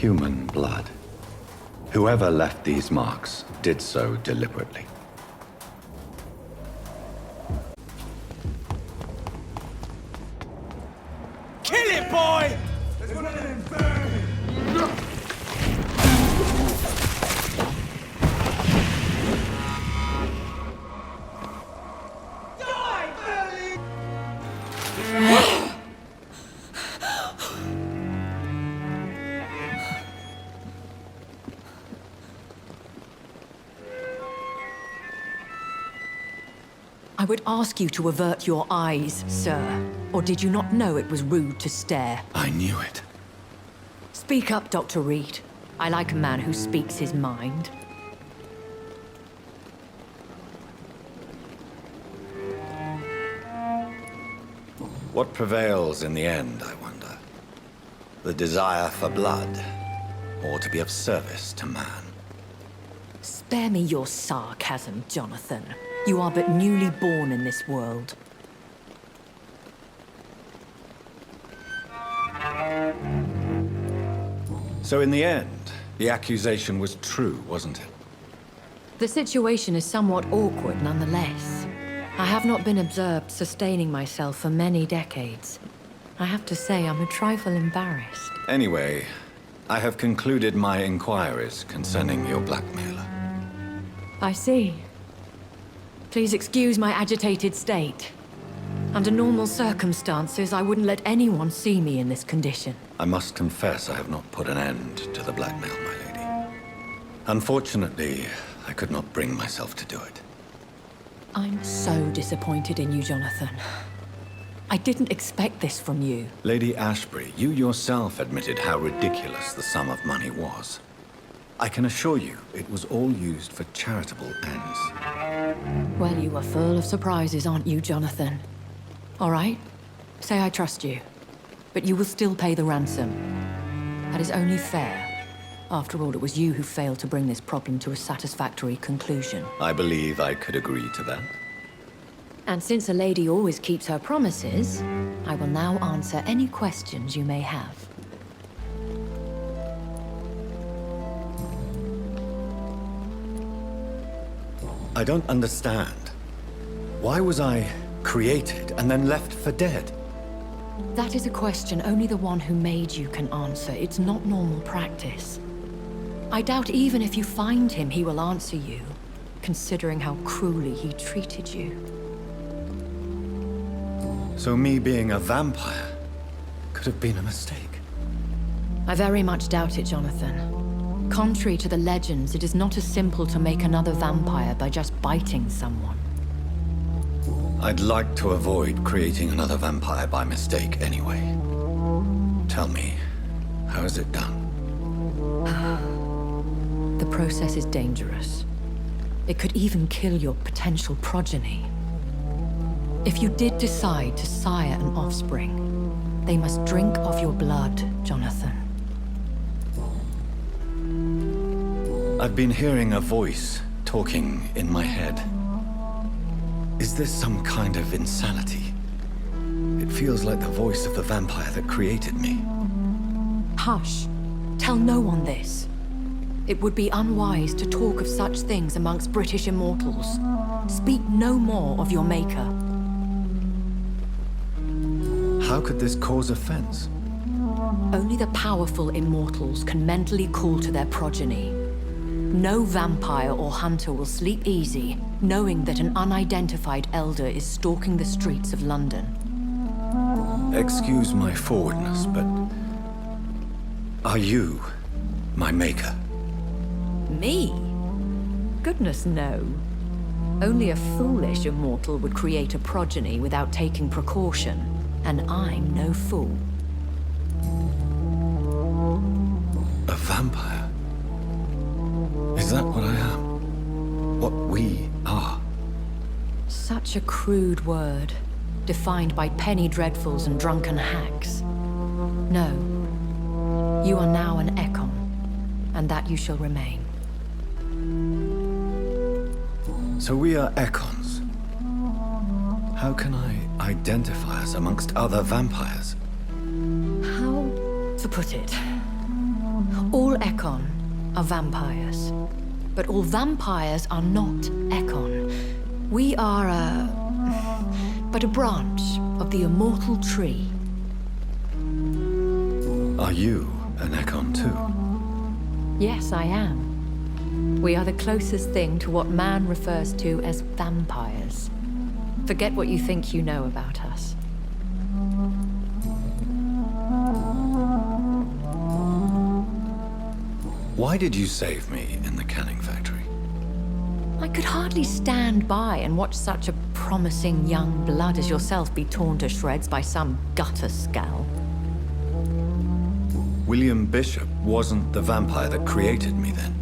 Human blood. Whoever left these marks did so deliberately. Kill it, boy! I would ask you to avert your eyes, sir. Or did you not know it was rude to stare? I knew it. Speak up, Dr. Reed. I like a man who speaks his mind. What prevails in the end, I wonder? The desire for blood, or to be of service to man? Spare me your sarcasm, Jonathan. You are but newly born in this world. So in the end, the accusation was true, wasn't it? The situation is somewhat awkward nonetheless. I have not been observed sustaining myself for many decades. I have to say I'm a trifle embarrassed. Anyway, I have concluded my inquiries concerning your blackmailer. I see. Please excuse my agitated state. Under normal circumstances, I wouldn't let anyone see me in this condition. I must confess I have not put an end to the blackmail, my lady. Unfortunately, I could not bring myself to do it. I'm so disappointed in you, Jonathan. I didn't expect this from you. Lady Ashbury, you yourself admitted how ridiculous the sum of money was. I can assure you, it was all used for charitable ends. Well, you are full of surprises, aren't you, Jonathan? All right, say I trust you, but you will still pay the ransom. That is only fair. After all, it was you who failed to bring this problem to a satisfactory conclusion. I believe I could agree to that. And since a lady always keeps her promises, I will now answer any questions you may have. I don't understand. Why was I created and then left for dead? That is a question only the one who made you can answer. It's not normal practice. I doubt even if you find him, he will answer you, considering how cruelly he treated you. So me being a vampire could have been a mistake. I very much doubt it, Jonathan. Contrary to the legends, it is not as simple to make another vampire by just biting someone. I'd like to avoid creating another vampire by mistake anyway. Tell me, how is it done? The process is dangerous. It could even kill your potential progeny. If you did decide to sire an offspring, they must drink of your blood, Jonathan. I've been hearing a voice talking in my head. Is this some kind of insanity? It feels like the voice of the vampire that created me. Hush. Tell no one this. It would be unwise to talk of such things amongst British immortals. Speak no more of your maker. How could this cause offense? Only the powerful immortals can mentally call to their progeny. No vampire or hunter will sleep easy, knowing that an unidentified elder is stalking the streets of London. Excuse my forwardness, but... are you my maker? Me? Goodness, no. Only a foolish immortal would create a progeny without taking precaution, and I'm no fool. A vampire? Is that what I am? What we are? Such a crude word, defined by penny dreadfuls and drunken hacks. No. You are now an Ekon, and that you shall remain. So we are Ekons. How can I identify us amongst other vampires? How to put it? All Ekon are vampires. But all vampires are not Ekon. We are but a branch of the immortal tree. Are you an Ekon too? Yes, I am. We are the closest thing to what man refers to as vampires. Forget what you think you know about us. Why did you save me in the canning factory? I could hardly stand by and watch such a promising young blood as yourself be torn to shreds by some gutter scowl. William Bishop wasn't the vampire that created me then.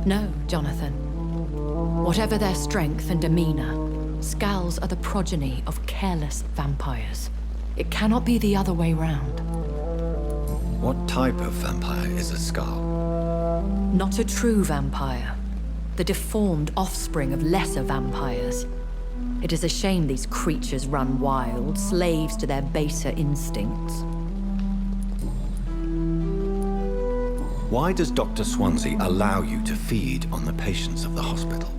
No, Jonathan. Whatever their strength and demeanor, Scowls are the progeny of careless vampires. It cannot be the other way round. What type of vampire is a Skull? Not a true vampire. The deformed offspring of lesser vampires. It is a shame these creatures run wild, slaves to their baser instincts. Why does Dr. Swansea allow you to feed on the patients of the hospital?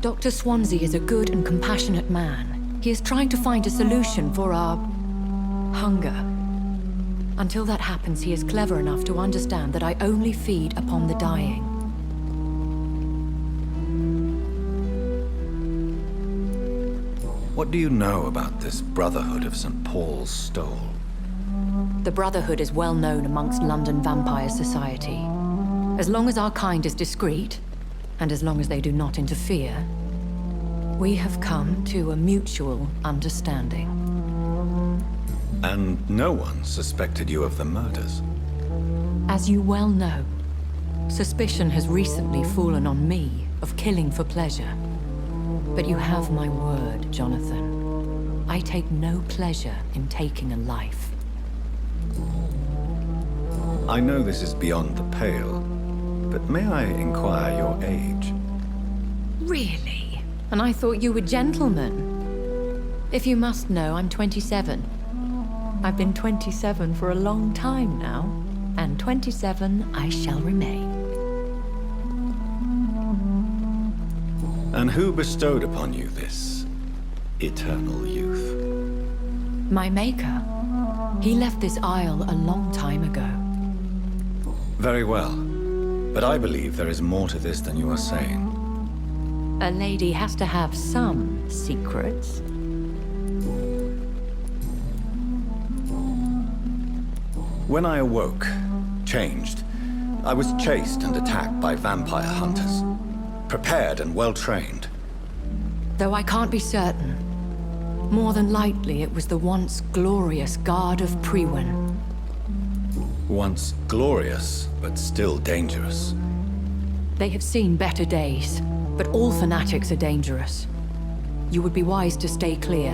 Dr. Swansea is a good and compassionate man. He is trying to find a solution for our hunger. Until that happens, he is clever enough to understand that I only feed upon the dying. What do you know about this Brotherhood of St. Paul's Stole? The Brotherhood is well known amongst London Vampire Society. As long as our kind is discreet, and as long as they do not interfere, we have come to a mutual understanding. And no one suspected you of the murders? As you well know, suspicion has recently fallen on me of killing for pleasure. But you have my word, Jonathan. I take no pleasure in taking a life. I know this is beyond the pale, but may I inquire your age? Really? And I thought you were gentlemen. If you must know, I'm 27. I've been 27 for a long time now, and 27 I shall remain. And who bestowed upon you this eternal youth? My maker. He left this isle a long time ago. Very well, but I believe there is more to this than you are saying. A lady has to have some secrets. When I awoke, changed, I was chased and attacked by vampire hunters. Prepared and well-trained. Though I can't be certain. More than likely, it was the once glorious Guard of Priwen. Once glorious, but still dangerous. They have seen better days, but all fanatics are dangerous. You would be wise to stay clear.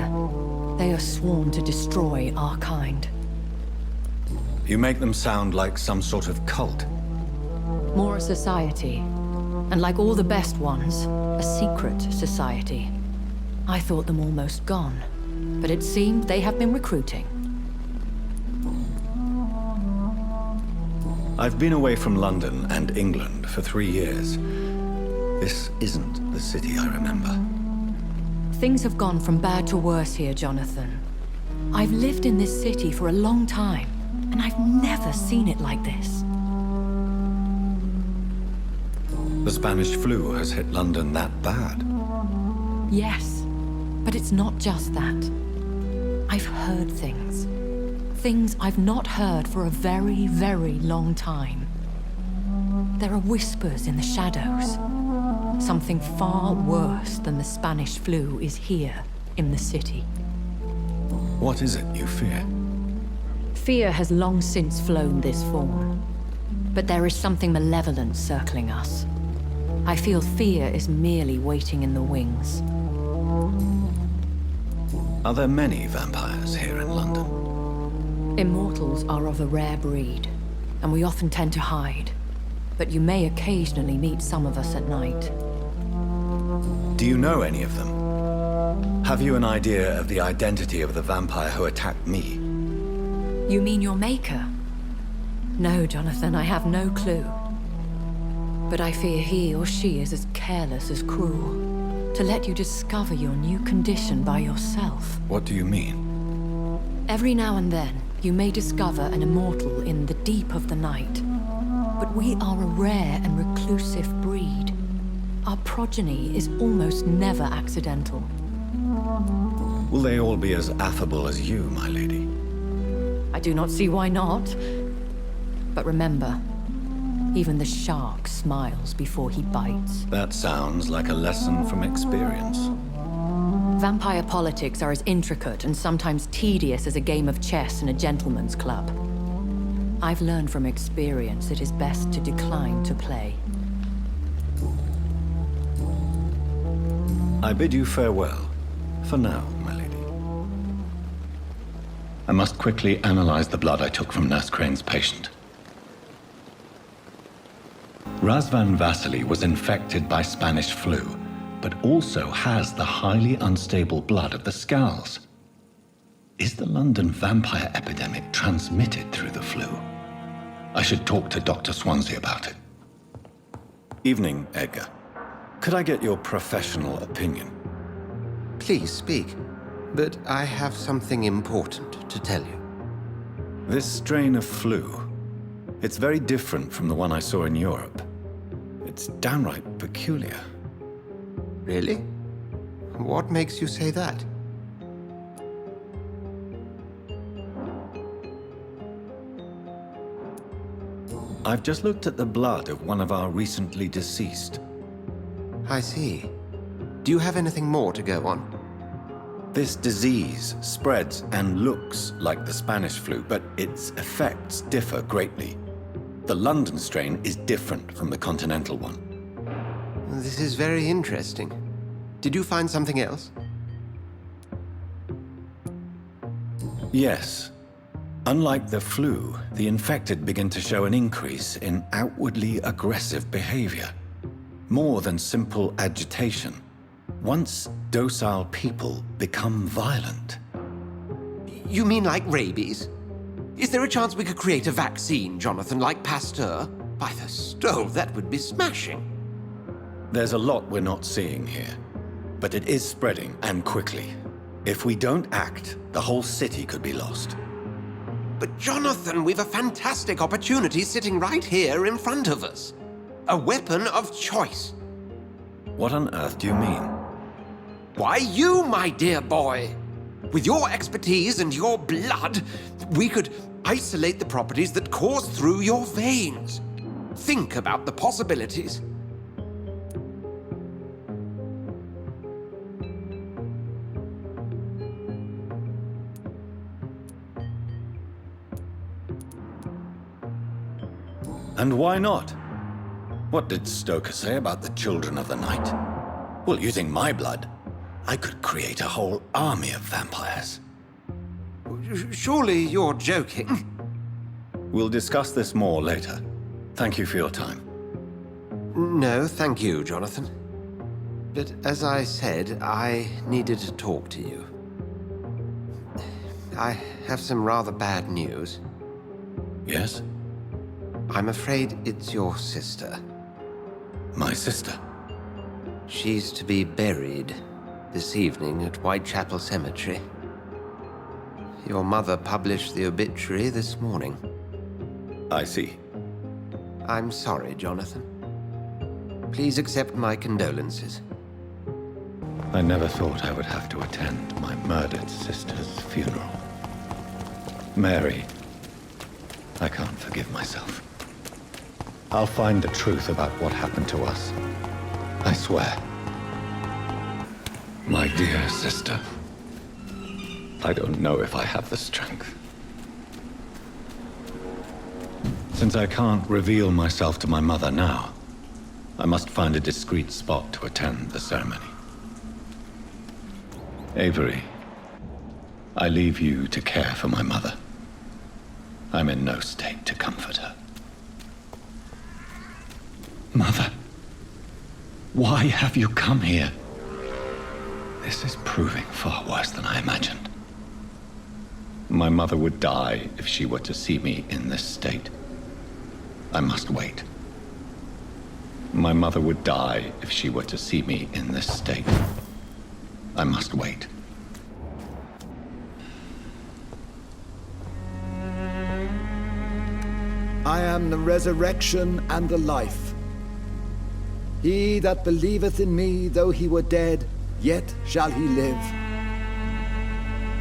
They are sworn to destroy our kind. You make them sound like some sort of cult. More a society. And like all the best ones, a secret society. I thought them almost gone, but it seemed they have been recruiting. I've been away from London and England for 3 years. This isn't the city I remember. Things have gone from bad to worse here, Jonathan. I've lived in this city for a long time, and I've never seen it like this. The Spanish flu has hit London that bad. Yes, but it's not just that. I've heard things. Things I've not heard for a very, very long time. There are whispers in the shadows. Something far worse than the Spanish flu is here in the city. What is it you fear? Fear has long since flown this form. But there is something malevolent circling us. I feel fear is merely waiting in the wings. Are there many vampires here in London? Immortals are of a rare breed, and we often tend to hide. But you may occasionally meet some of us at night. Do you know any of them? Have you an idea of the identity of the vampire who attacked me? You mean your maker? No, Jonathan, I have no clue. But I fear he or she is as careless as cruel. To let you discover your new condition by yourself. What do you mean? Every now and then, you may discover an immortal in the deep of the night. But we are a rare and reclusive breed. Our progeny is almost never accidental. Will they all be as affable as you, my lady? I do not see why not. But remember, even the shark smiles before he bites. That sounds like a lesson from experience. Vampire politics are as intricate and sometimes tedious as a game of chess in a gentleman's club. I've learned from experience it is best to decline to play. I bid you farewell. For now, my lady. I must quickly analyze the blood I took from Nurse Crane's patient. Razvan Vasily was infected by Spanish flu, but also has the highly unstable blood of the Scowls. Is the London vampire epidemic transmitted through the flu? I should talk to Dr. Swansea about it. Evening, Edgar. Could I get your professional opinion? Please speak, but I have something important to tell you. This strain of flu, it's very different from the one I saw in Europe. It's downright peculiar. Really? What makes you say that? I've just looked at the blood of one of our recently deceased. I see. Do you have anything more to go on? This disease spreads and looks like the Spanish flu, but its effects differ greatly. The London strain is different from the continental one. This is very interesting. Did you find something else? Yes. Unlike the flu, the infected begin to show an increase in outwardly aggressive behavior. More than simple agitation. Once docile people become violent. You mean like rabies? Is there a chance we could create a vaccine, Jonathan, like Pasteur? By the stove, that would be smashing. There's a lot we're not seeing here, but it is spreading, and quickly. If we don't act, the whole city could be lost. But Jonathan, we've a fantastic opportunity sitting right here in front of us. A weapon of choice. What on earth do you mean? Why, you, my dear boy. With your expertise and your blood, we could isolate the properties that course through your veins. Think about the possibilities. And why not? What did Stoker say about the Children of the Night? Well, using my blood, I could create a whole army of vampires. Surely you're joking. We'll discuss this more later. Thank you for your time. No, thank you, Jonathan. But as I said, I needed to talk to you. I have some rather bad news. Yes? I'm afraid it's your sister. My sister? She's to be buried this evening at Whitechapel Cemetery. Your mother published the obituary this morning. I see. I'm sorry, Jonathan. Please accept my condolences. I never thought I would have to attend my murdered sister's funeral. Mary, I can't forgive myself. I'll find the truth about what happened to us. I swear. My dear sister, I don't know if I have the strength. Since I can't reveal myself to my mother now, I must find a discreet spot to attend the ceremony. Avery, I leave you to care for my mother. I'm in no state to comfort her. Mother, why have you come here? This is proving far worse than I imagined. My mother would die if she were to see me in this state. I must wait. My mother would die if she were to see me in this state. I must wait. I am the resurrection and the life. He that believeth in me, though he were dead, yet shall he live.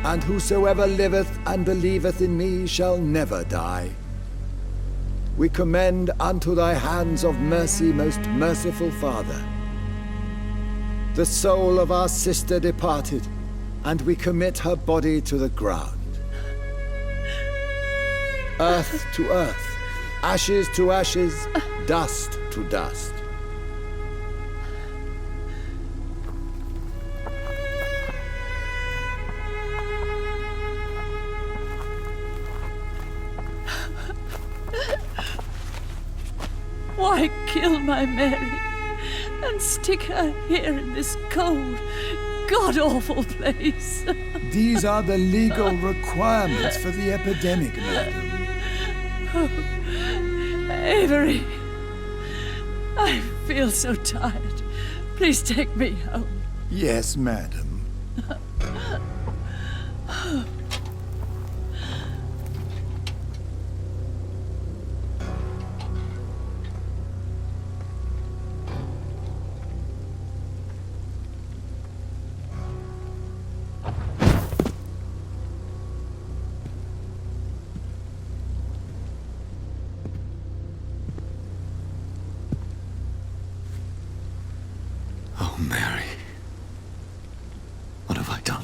And whosoever liveth and believeth in me shall never die. We commend unto thy hands of mercy, most merciful Father, the soul of our sister departed, and we commit her body to the ground. Earth to earth, ashes to ashes, dust to dust. Why kill my Mary and stick her here in this cold, god-awful place? These are the legal requirements for the epidemic, madam. Avery, I feel so tired. Please take me home. Yes, madam. Oh, Mary. What have I done?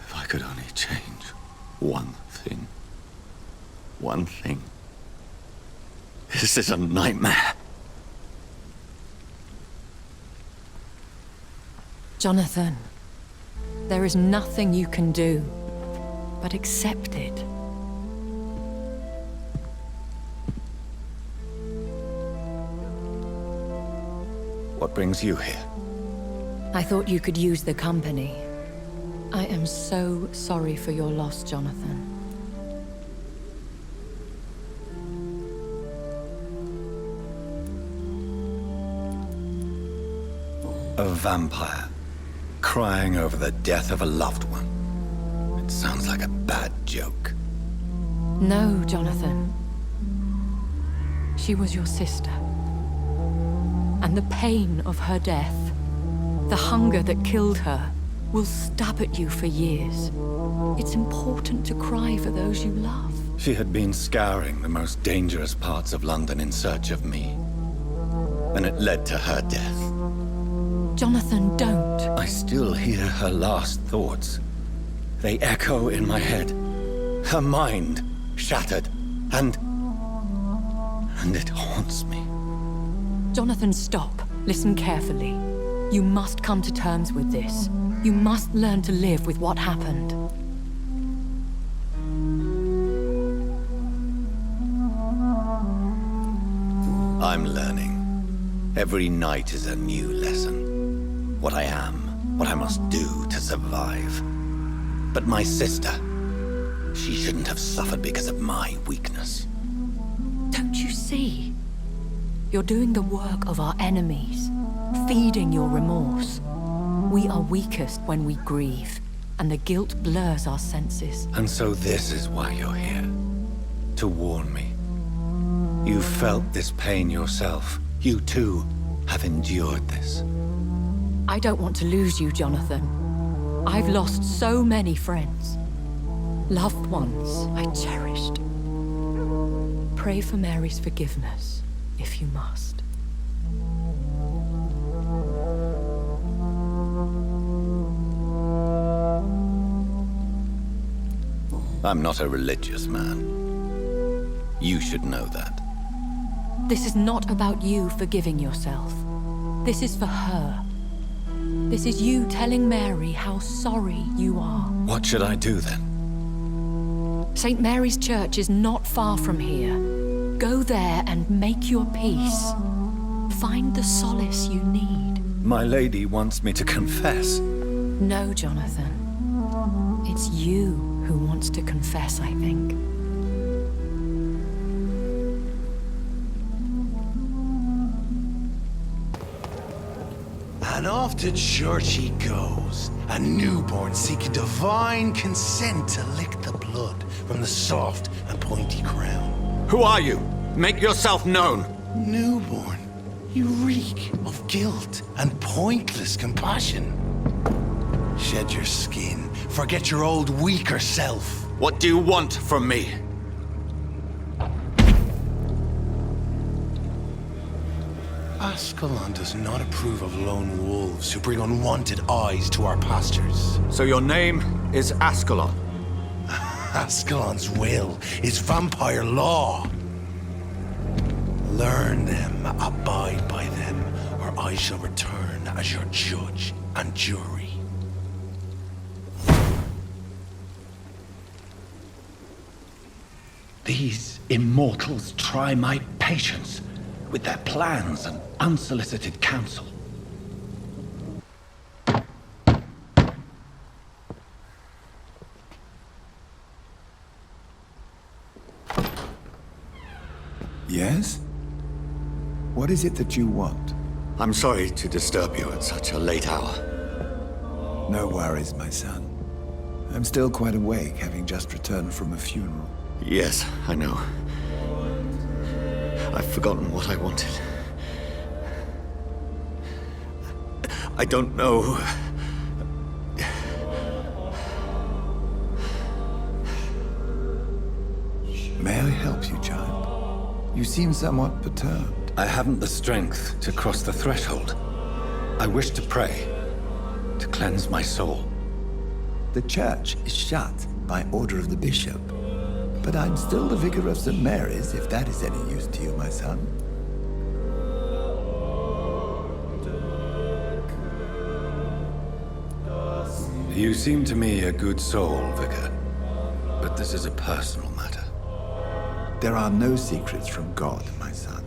If I could only change one thing. One thing. This is a nightmare. Jonathan, there is nothing you can do but accept it. What brings you here? I thought you could use the company. I am so sorry for your loss, Jonathan. A vampire, crying over the death of a loved one. It sounds like a bad joke. No, Jonathan. She was your sister. And the pain of her death, the hunger that killed her, will stab at you for years. It's important to cry for those you love. She had been scouring the most dangerous parts of London in search of me. And it led to her death. Jonathan, don't. I still hear her last thoughts. They echo in my head. Her mind shattered, and it haunts me. Jonathan, stop. Listen carefully. You must come to terms with this. You must learn to live with what happened. I'm learning. Every night is a new lesson. What I am, what I must do to survive. But my sister, she shouldn't have suffered because of my weakness. Don't you see? You're doing the work of our enemies, feeding your remorse. We are weakest when we grieve, and the guilt blurs our senses. And so this is why you're here. To warn me. You've felt this pain yourself. You too have endured this. I don't want to lose you, Jonathan. I've lost so many friends. Loved ones I cherished. Pray for Mary's forgiveness, if you must. I'm not a religious man. You should know that. This is not about you forgiving yourself. This is for her. This is you telling Mary how sorry you are. What should I do then? St. Mary's Church is not far from here. Go there and make your peace. Find the solace you need. My lady wants me to confess. No, Jonathan. It's you who want wants to confess, I think. And off to church he goes, a newborn seeking divine consent to lick the blood from the soft and pointy crown. Who are you? Make yourself known. Newborn, you reek of guilt and pointless compassion. Shed your skin, forget your old weaker self. What do you want from me? Ascalon does not approve of lone wolves who bring unwanted eyes to our pastures. So your name is Ascalon. Ascalon's will is vampire law. Learn them, abide by them, or I shall return as your judge and jury. These immortals try my patience with their plans and unsolicited counsel. Yes? What is it that you want? I'm sorry to disturb you at such a late hour. No worries, my son. I'm still quite awake, having just returned from a funeral. Yes, I know. I've forgotten what I wanted. I don't know. May I help you, child? You seem somewhat perturbed. I haven't the strength to cross the threshold. I wish to pray, to cleanse my soul. The church is shut by order of the bishop. But I'm still the vicar of St. Mary's, if that is any use to you, my son. You seem to me a good soul, Vicar. But this is a personal matter. There are no secrets from God, my son.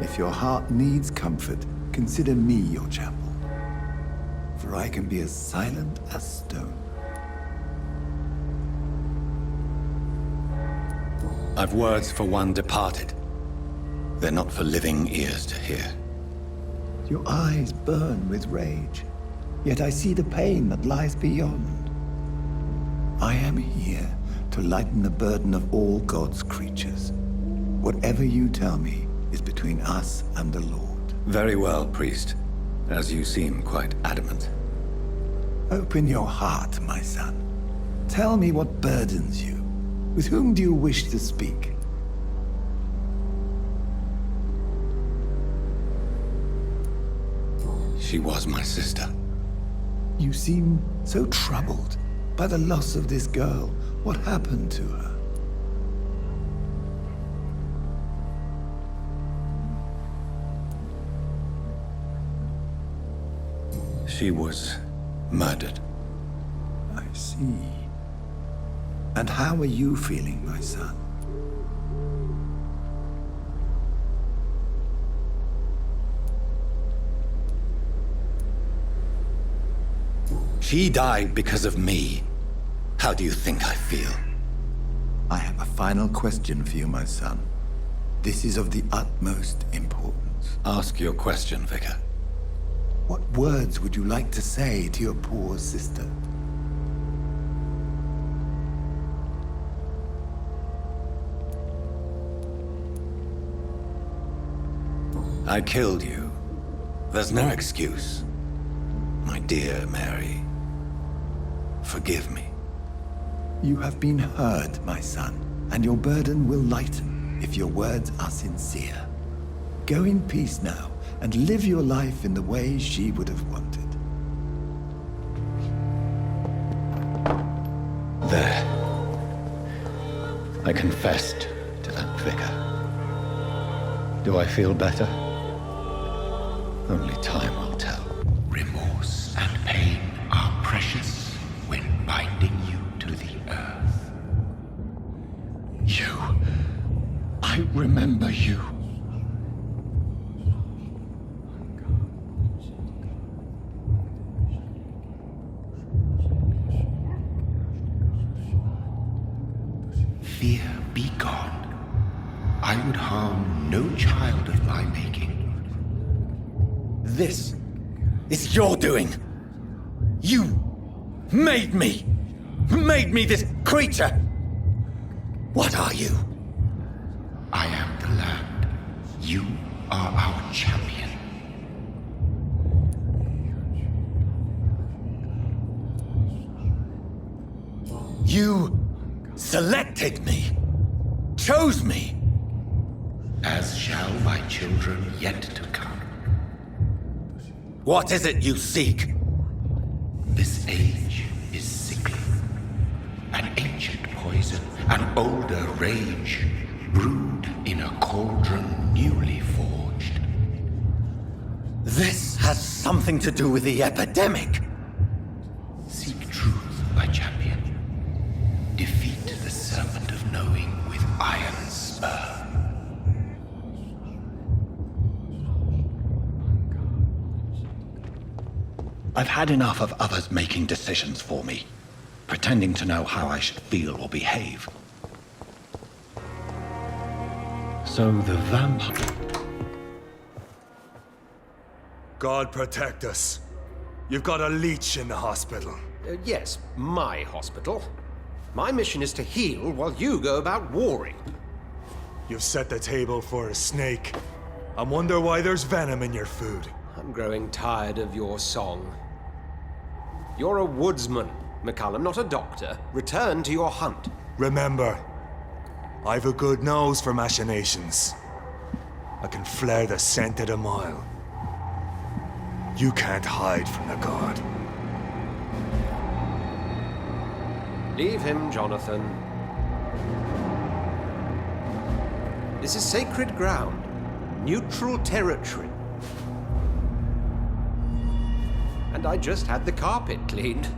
If your heart needs comfort, consider me your chapel. For I can be as silent as stone. I've words for one departed. They're not for living ears to hear. Your eyes burn with rage, yet I see the pain that lies beyond. I am here to lighten the burden of all God's creatures. Whatever you tell me is between us and the Lord. Very well, priest. As you seem quite adamant. Open your heart, my son. Tell me what burdens you. With whom do you wish to speak? She was my sister. You seem so troubled by the loss of this girl. What happened to her? She was murdered. I see. And how are you feeling, my son? She died because of me. How do you think I feel? I have a final question for you, my son. This is of the utmost importance. Ask your question, Vicar. What words would you like to say to your poor sister? I killed you. There's no excuse. My dear Mary, forgive me. You have been heard, my son, and your burden will lighten if your words are sincere. Go in peace now, and live your life in the way she would have wanted. There. I confessed to that vicar. Do I feel better? Only time will tell. Remorse and pain are precious when binding you to the earth. You. I remember you. fear be gone. I would harm no child of my making. This is your doing. You made me this creature. What are you? I am the land. You are our champion. You selected me, chose me. As shall my children yet to come. What is it you seek? This age is sickly. An ancient poison, an older rage, brewed in a cauldron newly forged. This has something to do with the epidemic. Seek truth, my champion. Defeat the serpent of knowing with iron spur. I've had enough of others making decisions for me, pretending to know how I should feel or behave. So the vampire... God protect us. You've got a leech in the hospital. Yes, my hospital. My mission is to heal while you go about warring. You've set the table for a snake. I wonder why there's venom in your food. I'm growing tired of your song. You're a woodsman, McCullum, not a doctor. Return to your hunt. Remember, I've a good nose for machinations. I can flare the scent at a mile. You can't hide from the god. Leave him, Jonathan. This is sacred ground. Neutral territory. And I just had the carpet cleaned.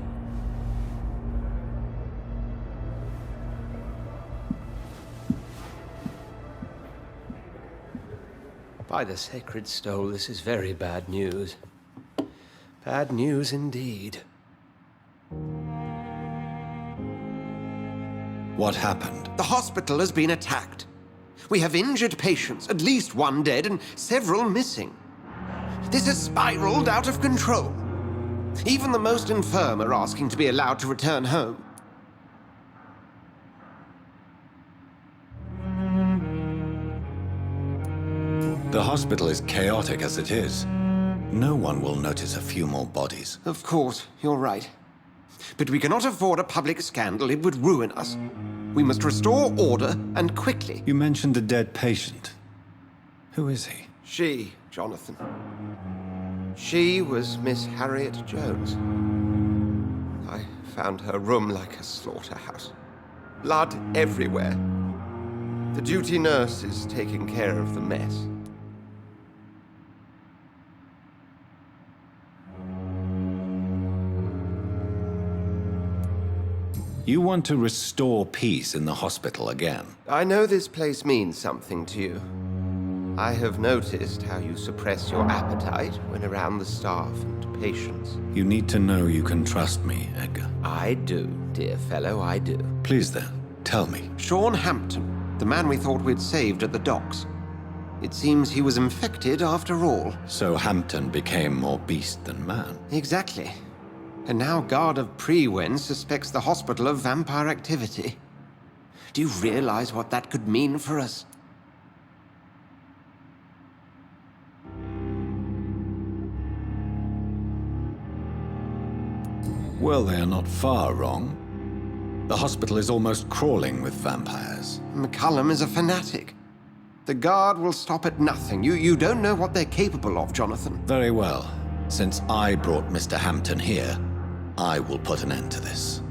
By the sacred stole, this is very bad news. Bad news indeed. What happened? The hospital has been attacked. We have injured patients, at least one dead and several missing. This has spiraled out of control. Even the most infirm are asking to be allowed to return home. The hospital is chaotic as it is. No one will notice a few more bodies. Of course, you're right. But we cannot afford a public scandal. It would ruin us. We must restore order, and quickly. You mentioned a dead patient. Who is he? She, Jonathan. She was Miss Harriet Jones. I found her room like a slaughterhouse. Blood everywhere. The duty nurse is taking care of the mess. You want to restore peace in the hospital again? I know this place means something to you. I have noticed how you suppress your appetite when around the staff and patients. You need to know you can trust me, Edgar. I do, dear fellow, I do. Please then, tell me. Sean Hampton, the man we thought we'd saved at the docks. It seems he was infected after all. So Hampton became more beast than man. Exactly. And now Guard of Prewen suspects the hospital of vampire activity. Do you realize what that could mean for us? Well, they are not far wrong. The hospital is almost crawling with vampires. McCullum is a fanatic. The Guard will stop at nothing. You don't know what they're capable of, Jonathan. Very well. Since I brought Mr. Hampton here, I will put an end to this.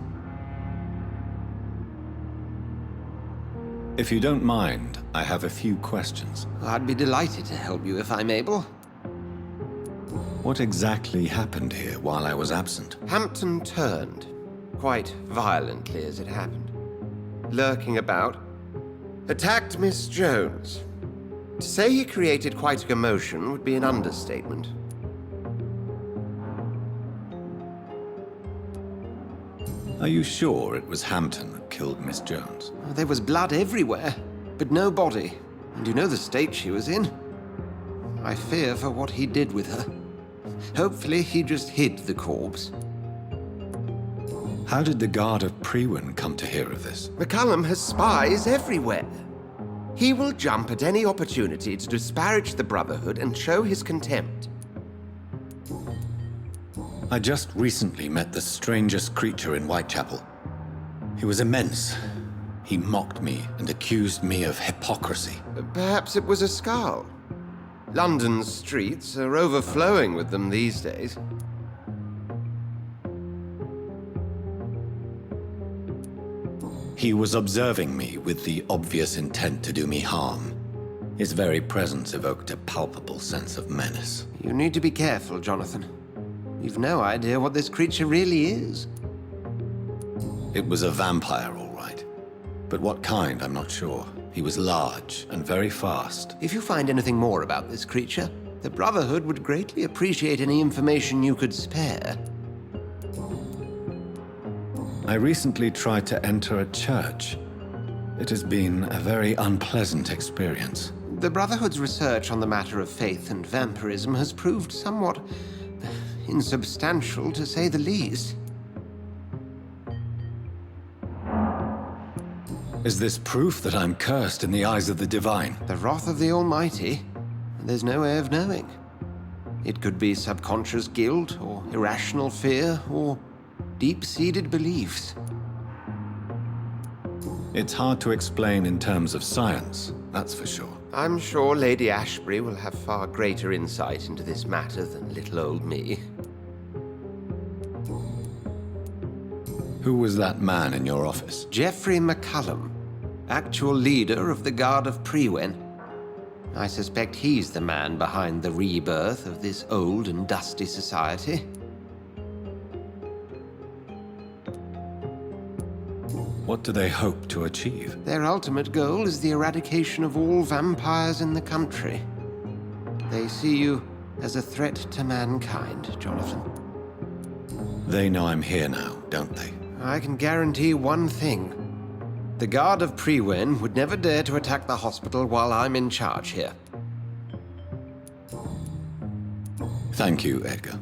If you don't mind, I have a few questions. I'd be delighted to help you if I'm able. What exactly happened here while I was absent? Hampton turned, quite violently as it happened. Lurking about, attacked Miss Jones. To say he created quite a commotion would be an understatement. Are you sure it was Hampton that killed Miss Jones? There was blood everywhere, but no body. And you know the state she was in. I fear for what he did with her. Hopefully he just hid the corpse. How did the Guard of Prewin come to hear of this? McCallum has spies everywhere. He will jump at any opportunity to disparage the Brotherhood and show his contempt. I just recently met the strangest creature in Whitechapel. He was immense. He mocked me and accused me of hypocrisy. Perhaps it was a skull. London's streets are overflowing with them these days. He was observing me with the obvious intent to do me harm. His very presence evoked a palpable sense of menace. You need to be careful, Jonathan. You've no idea what this creature really is. It was a vampire, all right. But what kind, I'm not sure. He was large and very fast. If you find anything more about this creature, the Brotherhood would greatly appreciate any information you could spare. I recently tried to enter a church. It has been a very unpleasant experience. The Brotherhood's research on the matter of faith and vampirism has proved somewhat insubstantial, to say the least. Is this proof that I'm cursed in the eyes of the divine? The wrath of the Almighty? There's no way of knowing. It could be subconscious guilt, or irrational fear, or deep-seated beliefs. It's hard to explain in terms of science, that's for sure. I'm sure Lady Ashbury will have far greater insight into this matter than little old me. Who was that man in your office? Geoffrey McCallum, actual leader of the Guard of Prewin. I suspect he's the man behind the rebirth of this old and dusty society. What do they hope to achieve? Their ultimate goal is the eradication of all vampires in the country. They see you as a threat to mankind, Jonathan. They know I'm here now, don't they? I can guarantee one thing. The Guard of Prewin would never dare to attack the hospital while I'm in charge here. Thank you, Edgar.